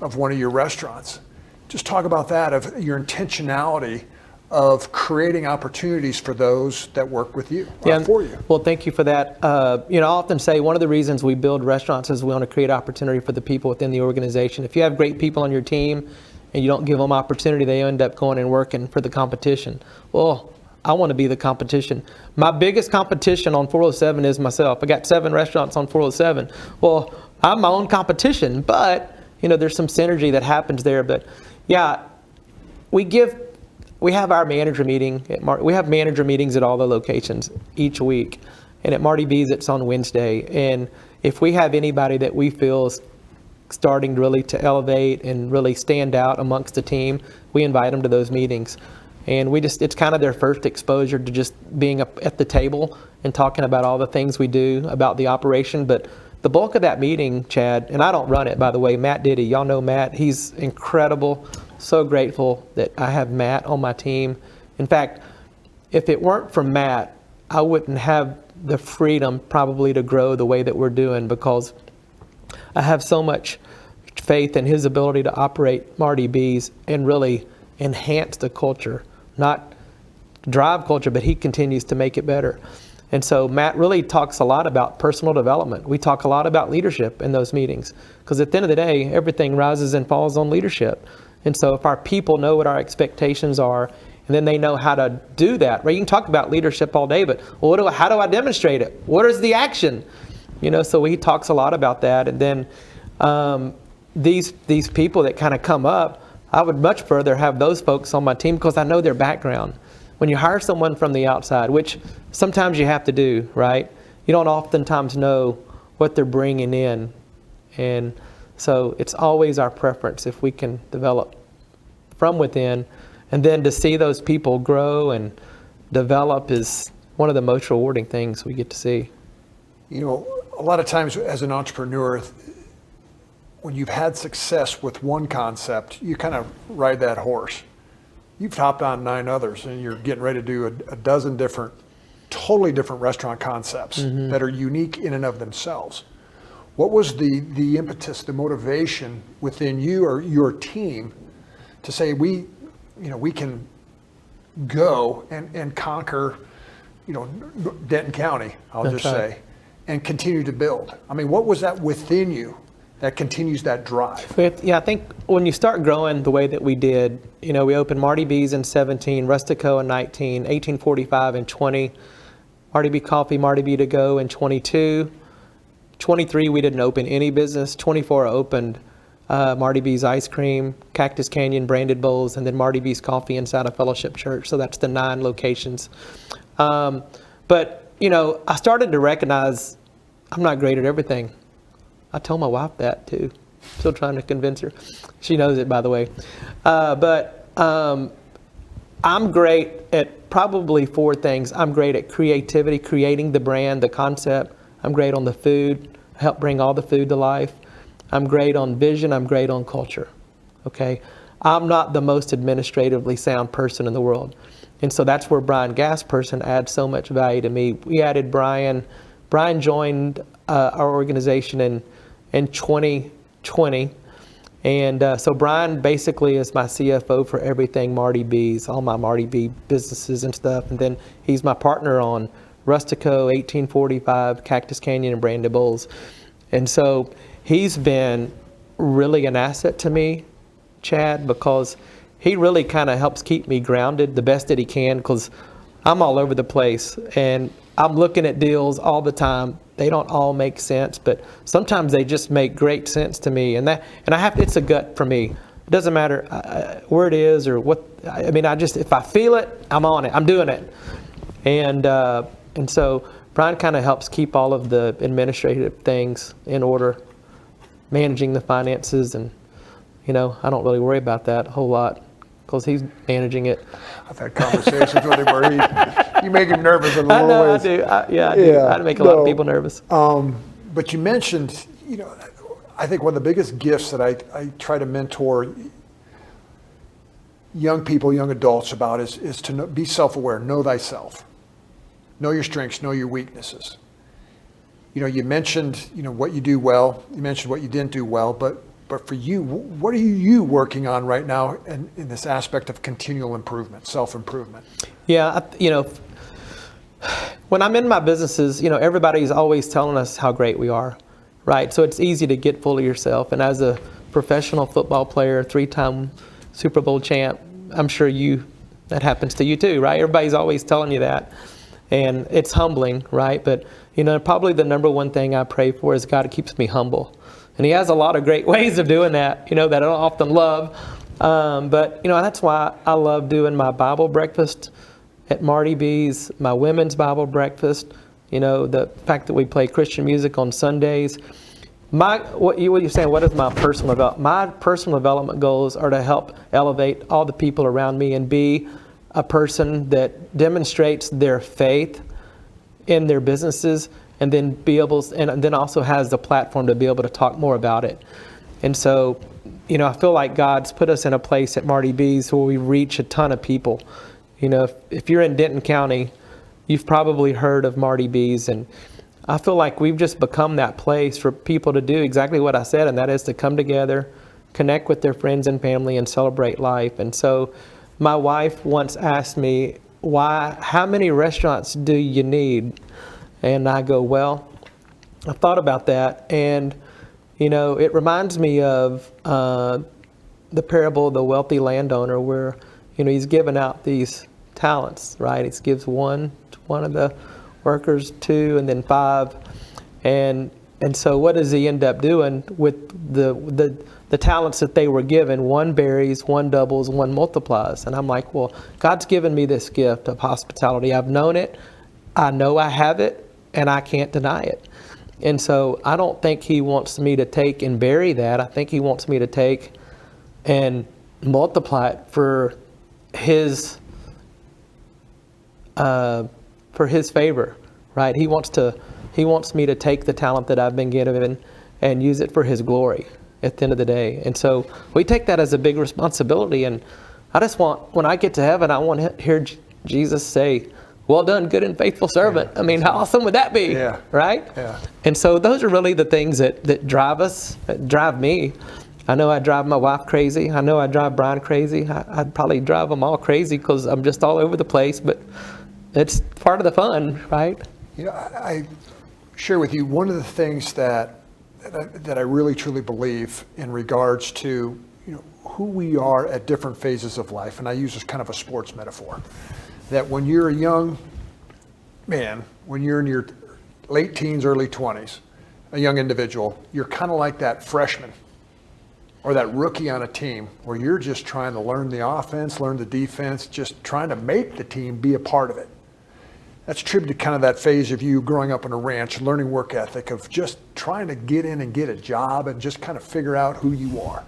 S1: of one of your restaurants. Just talk about that, of your intentionality of creating opportunities for those that work with you, for you.
S2: Well, thank you for that. I often say one of the reasons we build restaurants is we want to create opportunity for the people within the organization. If you have great people on your team and you don't give them opportunity, they end up going and working for the competition. Well, I want to be the competition. My biggest competition on 407 is myself. I got 7 restaurants on 407. Well, I'm my own competition, but there's some synergy that happens there. But yeah, we have our manager meeting. We have manager meetings at all the locations each week. And at Marty B's, it's on Wednesday. And if we have anybody that we feel is starting really to elevate and really stand out amongst the team, we invite them to those meetings. And it's kind of their first exposure to just being up at the table and talking about all the things we do about the operation. But the bulk of that meeting, Chad, and I don't run it, by the way, Matt Diddy, y'all know Matt. He's incredible. So grateful that I have Matt on my team. In fact, if it weren't for Matt, I wouldn't have the freedom probably to grow the way that we're doing, because I have so much faith in his ability to operate Marty B's and really enhance the culture, not drive culture, but he continues to make it better. And so Matt really talks a lot about personal development. We talk a lot about leadership in those meetings, because at the end of the day, everything rises and falls on leadership. And so if our people know what our expectations are, and then they know how to do that, right? You can talk about leadership all day, but how do I demonstrate it? What is the action? So he talks a lot about that. And then these people that kind of come up, I would much further have those folks on my team because I know their background. When you hire someone from the outside, which sometimes you have to do, right? You don't oftentimes know what they're bringing in. And so it's always our preference if we can develop from within. And then to see those people grow and develop is one of the most rewarding things we get to see.
S1: A lot of times as an entrepreneur, when you've had success with one concept, you kind of ride that horse. You've hopped on 9 others, and you're getting ready to do a dozen different, totally different restaurant concepts that are unique in and of themselves. What was the impetus, the motivation within you or your team to say we can go and conquer, Denton County, I'll say, and continue to build? I mean, what was that within you that continues that drive?
S2: Yeah, I think when you start growing the way that we did, we opened Marty B's in 17, Rustico in 19, 1845 in 20, Marty B Coffee, Marty B To Go in 22. 23, we didn't open any business. 24, I opened Marty B's Ice Cream, Cactus Canyon Branded Bowls, and then Marty B's Coffee inside of Fellowship Church. So that's the 9 locations. But, I started to recognize I'm not great at everything. I told my wife that too. Still trying to convince her. She knows it, by the way. But I'm great at probably 4 things. I'm great at creativity, creating the brand, the concept. I'm great on the food, help bring all the food to life. I'm great on vision. I'm great on culture. Okay? I'm not the most administratively sound person in the world. And so that's where Bryan Gasperson adds so much value to me. We added Bryan. Bryan joined our organization in 2020. And so Bryan basically is my CFO for everything Marty B's, all my Marty B businesses and stuff. And then he's my partner on Rustico, 1845, Cactus Canyon, and Brandy Bowls. And so he's been really an asset to me, Chad, because he really kind of helps keep me grounded the best that he can, because I'm all over the place and I'm looking at deals all the time. They don't all make sense, but sometimes they just make great sense to me. And it's a gut for me. It doesn't matter where it is or what. I mean, if I feel it, I'm on it. I'm doing it. And so Bryan kind of helps keep all of the administrative things in order, managing the finances, and I don't really worry about that a whole lot, because he's managing it.
S1: I've had conversations with him where you make him nervous in a little ways.
S2: I do. I do. I make a lot of people nervous.
S1: But you mentioned, I think one of the biggest gifts that I try to mentor young people, young adults about is to be self-aware, know thyself. Know your strengths, know your weaknesses. You mentioned, what you do well. You mentioned what you didn't do well, but for you, what are you working on right now in this aspect of continual improvement, self-improvement?
S2: Yeah, when I'm in my businesses, everybody's always telling us how great we are, right? So it's easy to get full of yourself. And as a professional football player, 3-time Super Bowl champ, I'm sure that happens to you too, right? Everybody's always telling you that. And it's humbling, right? But, probably the number one thing I pray for is God keeps me humble. And he has a lot of great ways of doing that, that I don't often love. But that's why I love doing my Bible breakfast at Marty B's, my women's Bible breakfast, the fact that we play Christian music on Sundays. What you're saying, what is my personal development? My personal development goals are to help elevate all the people around me and be a person that demonstrates their faith in their businesses, and then and then also has the platform to be able to talk more about it. And so, I feel like God's put us in a place at Marty B's where we reach a ton of people. If you're in Denton County, you've probably heard of Marty B's, and I feel like we've just become that place for people to do exactly what I said, and that is to come together, connect with their friends and family, and celebrate life. And so my wife once asked me, how many restaurants do you need? And I go, well, I thought about that, and it reminds me of the parable of the wealthy landowner, where he's given out these talents, right? He gives one to one of the workers, 2, and then 5, and so what does he end up doing with the talents that they were given? 1 buries, 1 doubles, 1 multiplies. And I'm like, well, God's given me this gift of hospitality. I've known it. I know I have it, and I can't deny it. And so I don't think he wants me to take and bury that. I think he wants me to take and multiply it for his favor, right? He wants me to take the talent that I've been given and use it for his glory at the end of the day. And so we take that as a big responsibility. And I just when I get to heaven, I want to hear Jesus say, well done, good and faithful servant. Yeah. I mean, how awesome would that be? Yeah. Right? Yeah. And so those are really the things that drive us, that drive me. I know I drive my wife crazy. I know I drive Bryan crazy. I'd probably drive them all crazy because I'm just all over the place, but it's part of the fun, right?
S1: I share with you one of the things that I really truly believe in regards to who we are at different phases of life, and I use this kind of a sports metaphor, that when you're a young man, when you're in your late teens, early 20s, a young individual, you're kind of like that freshman or that rookie on a team where you're just trying to learn the offense, learn the defense, just trying to make the team be a part of it. That's attributed to kind of that phase of you growing up on a ranch, learning work ethic, of just trying to get in and get a job and just kind of figure out who you are.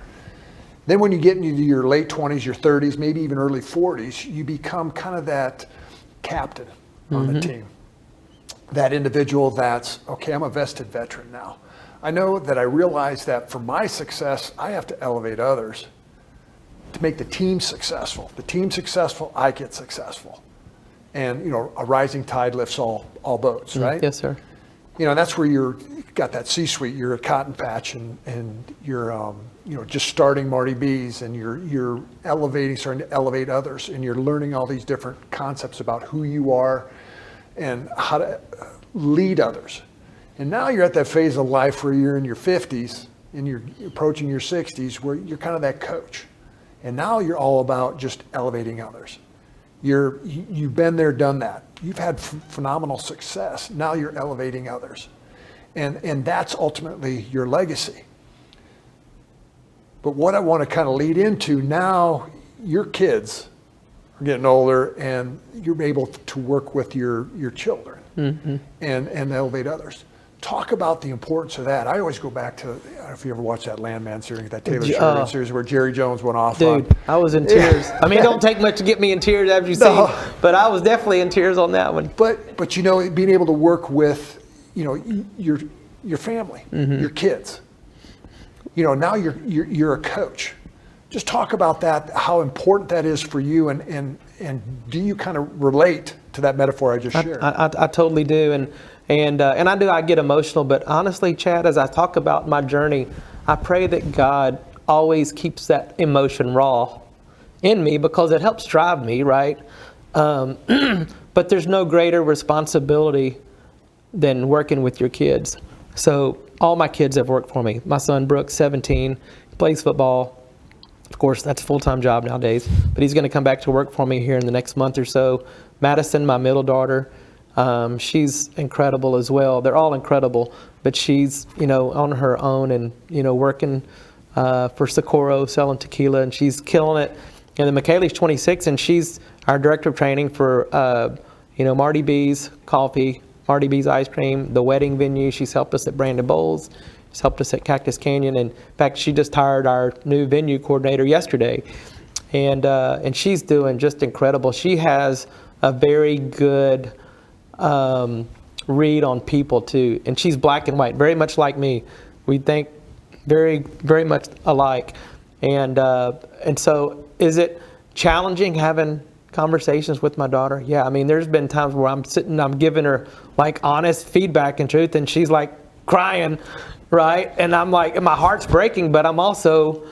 S1: Then when you get into your late 20s, your 30s, maybe even early 40s, you become kind of that captain on the team. That individual that's, okay, I'm a vested veteran now. I know that I realize that for my success, I have to elevate others to make the team successful. The team successful, I get successful. And, you know, a rising tide lifts all boats, right?
S2: Yes, sir.
S1: You know, that's where you're got that C-suite. You're a cotton patch, and you're, you know, just starting Marty B's, and you're elevating, starting to elevate others, and you're learning all these different concepts about who you are and how to lead others. And now you're at that phase of life where you're in your 50s and you're approaching your 60s, where you're kind of that coach. And now you're all about just elevating others. You've been there, done that. You've had phenomenal success. Now you're elevating others. And that's ultimately your legacy. But what I want to kind of lead into now, your kids are getting older, and you're able to work with your children and elevate others. Talk about the importance of that. I always go back to, I don't know if you ever watched that Landman series, that Taylor Sheridan series where Jerry Jones went off on.
S2: Dude, I was in tears. I mean, it don't take much to get me in tears after you see, but I was definitely in tears on that one.
S1: But you know, being able to work with, you know, your family, your kids. You know, now you're a coach. Just talk about that, how important that is for you, and do you kind of relate to that metaphor I just shared?
S2: I totally do, and I get emotional, but honestly, Chad, as I talk about my journey, I pray that God always keeps that emotion raw in me, because it helps drive me, right? But there's no greater responsibility than working with your kids. So all my kids have worked for me. My son Brooks, 17, plays football. Of course, that's a full-time job nowadays, but he's going to come back to work for me here in the next month or so. Madison, my middle daughter, she's incredible as well. They're all incredible, but she's, you know, on her own and, you know, working for Socorro, selling tequila, and she's killing it. And then Michaela's 26, and she's our director of training for, you know, Marty B's Coffee, Marty B's Ice Cream, the wedding venue. She's helped us at Brandon Bowles. She's helped us at Cactus Canyon. And in fact, she just hired our new venue coordinator yesterday. And she's doing just incredible. She has a very good read on people too. And she's black and white, very much like me. We think very, very much alike. And so is it challenging having conversations with my daughter? Yeah, I mean, there's been times where I'm sitting, I'm giving her like honest feedback and truth, and she's like crying, right? And I'm like, and my heart's breaking, but I'm also,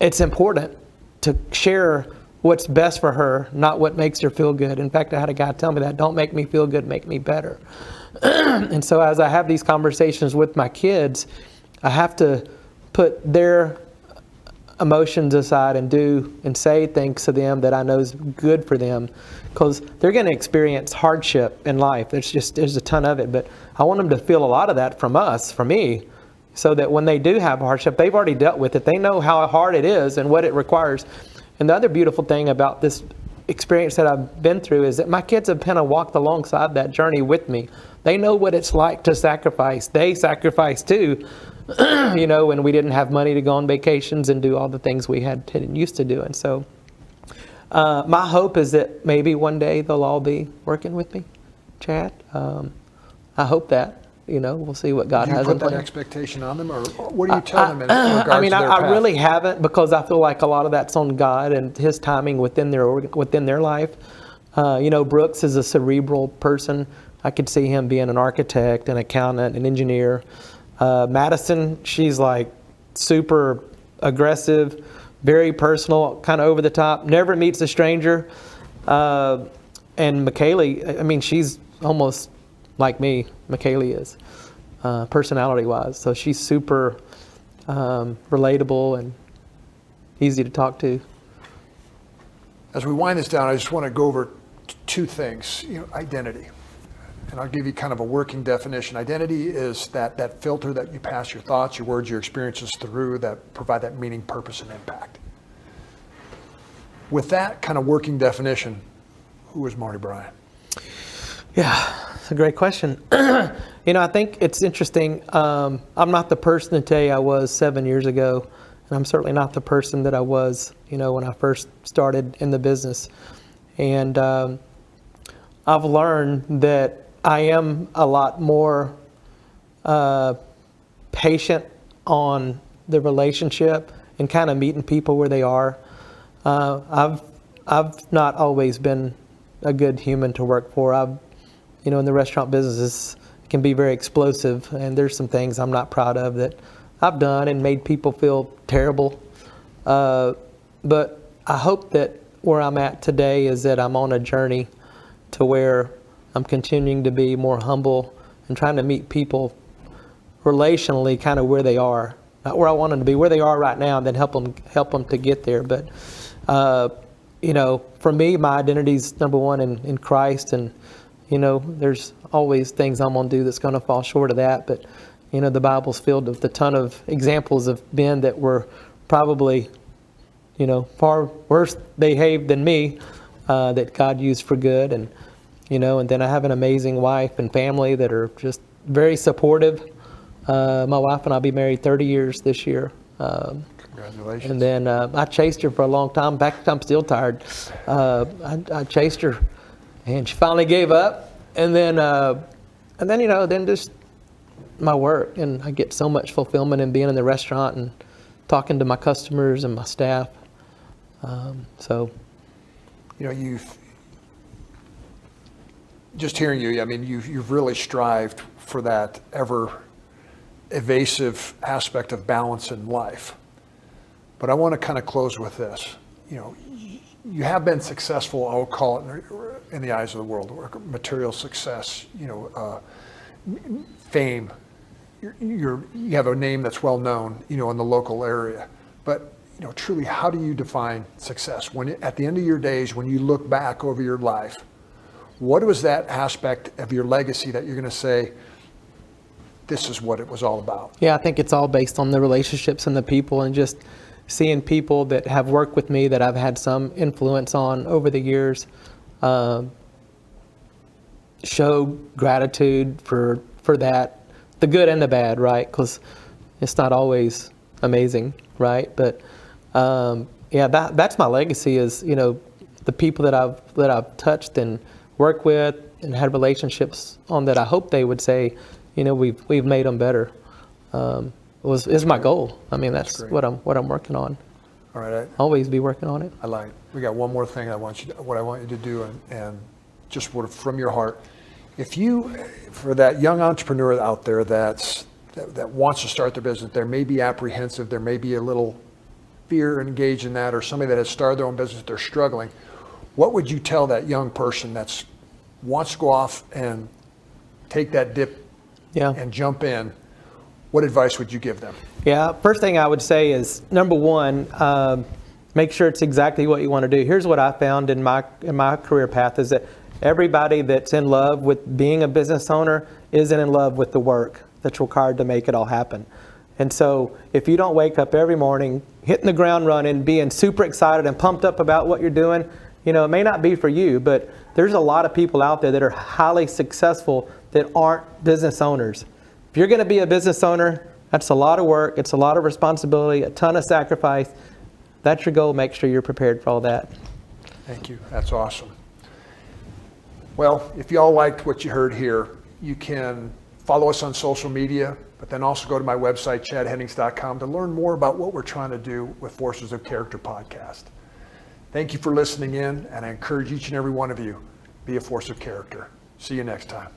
S2: it's important to share what's best for her, not what makes her feel good. In fact, I had a guy tell me that, don't make me feel good, make me better. And so as I have these conversations with my kids, I have to put their emotions aside and do and say things to them that I know is good for them, because they're going to experience hardship in life. There's a ton of it, but I want them to feel a lot of that from us, from me, so that when they do have hardship, they've already dealt with it. They know how hard it is and what it requires. And the other beautiful thing about this experience that I've been through is that my kids have kind of walked alongside that journey with me. They know what it's like to sacrifice. They sacrifice too, you know, when we didn't have money to go on vacations and do all the things we had used to do. And so my hope is that maybe one day they'll all be working with me, Chad. I hope that, you know, we'll see what God has in plan.
S1: Do you put that expectation on them, or what do you tell them in regards to their path?
S2: I really haven't, because I feel like a lot of that's on God and His timing within their life. You know, Brooks is a cerebral person. I could see him being an architect, an accountant, an engineer. Madison, she's like super aggressive, very personal, kind of over the top, never meets a stranger. And Michaela, I mean, she's almost like me, Michaela is, personality-wise. So she's super relatable and easy to talk to.
S1: As we wind this down, I just want to go over two things. You know, identity. And I'll give you kind of a working definition. Identity is that filter that you pass your thoughts, your words, your experiences through that provide that meaning, purpose, and impact. With that kind of working definition, who is Marty Bryan?
S2: Yeah, it's a great question. I think it's interesting. I'm not the person today I was 7 years ago, and I'm certainly not the person that I was, when I first started in the business. And I've learned that I am a lot more patient on the relationship and kind of meeting people where they are. I've not always been a good human to work for. In the restaurant business, it can be very explosive, and there's some things I'm not proud of that I've done and made people feel terrible. But I hope that where I'm at today is that I'm on a journey to where I'm continuing to be more humble and trying to meet people relationally kind of where they are. Not where I want them to be, where they are right now, and then help them to get there. But, for me, my identity is number one in Christ, and there's always things I'm going to do that's going to fall short of that. But, the Bible's filled with a ton of examples of men that were probably, far worse behaved than me, that God used for good. And, and then I have an amazing wife and family that are just very supportive. My wife and I'll be married 30 years this year.
S1: Congratulations.
S2: And then I chased her for a long time. In fact, I'm still tired. I chased her, and she finally gave up. And then then just my work, and I get so much fulfillment in being in the restaurant and talking to my customers and my staff.
S1: You've just hearing you. I mean, you've really strived for that ever evasive aspect of balance in life. But I want to kind of close with this. You have been successful, I would call it, in the eyes of the world, material success, fame. You have a name that's well known, in the local area. But, truly, how do you define success? At the end of your days, when you look back over your life, what was that aspect of your legacy that you're going to say, this is what it was all about?
S2: Yeah, I think it's all based on the relationships and the people, and just seeing people that have worked with me that I've had some influence on over the years, show gratitude for that, the good and the bad, right? Because it's not always amazing, right? But that's my legacy is, the people that I've touched and worked with and had relationships on that I hope they would say, we've made them better. Is my goal. I mean, that's what I'm working on.
S1: All right.
S2: Always be working on it.
S1: I like it. We got one more thing I want you to do, and just from your heart, for that young entrepreneur out there that wants to start their business, there may be apprehensive, there may be a little fear engaged in that, or somebody that has started their own business, they're struggling. What would you tell that young person that wants to go off and take that dip and jump in? What advice would you give them?
S2: Yeah, first thing I would say is, number one, make sure it's exactly what you want to do. Here's what I found in my career path is that everybody that's in love with being a business owner isn't in love with the work that's required to make it all happen. And so if you don't wake up every morning, hitting the ground running, being super excited and pumped up about what you're doing, it may not be for you, but there's a lot of people out there that are highly successful that aren't business owners. If you're going to be a business owner, that's a lot of work, it's a lot of responsibility, a ton of sacrifice. That's your goal. Make sure you're prepared for all that.
S1: Thank you. That's awesome. Well, if you all liked what you heard here, you can follow us on social media, but then also go to my website, chadhennings.com, to learn more about what we're trying to do with Forces of Character podcast. Thank you for listening in, and I encourage each and every one of you, be a force of character. See you next time.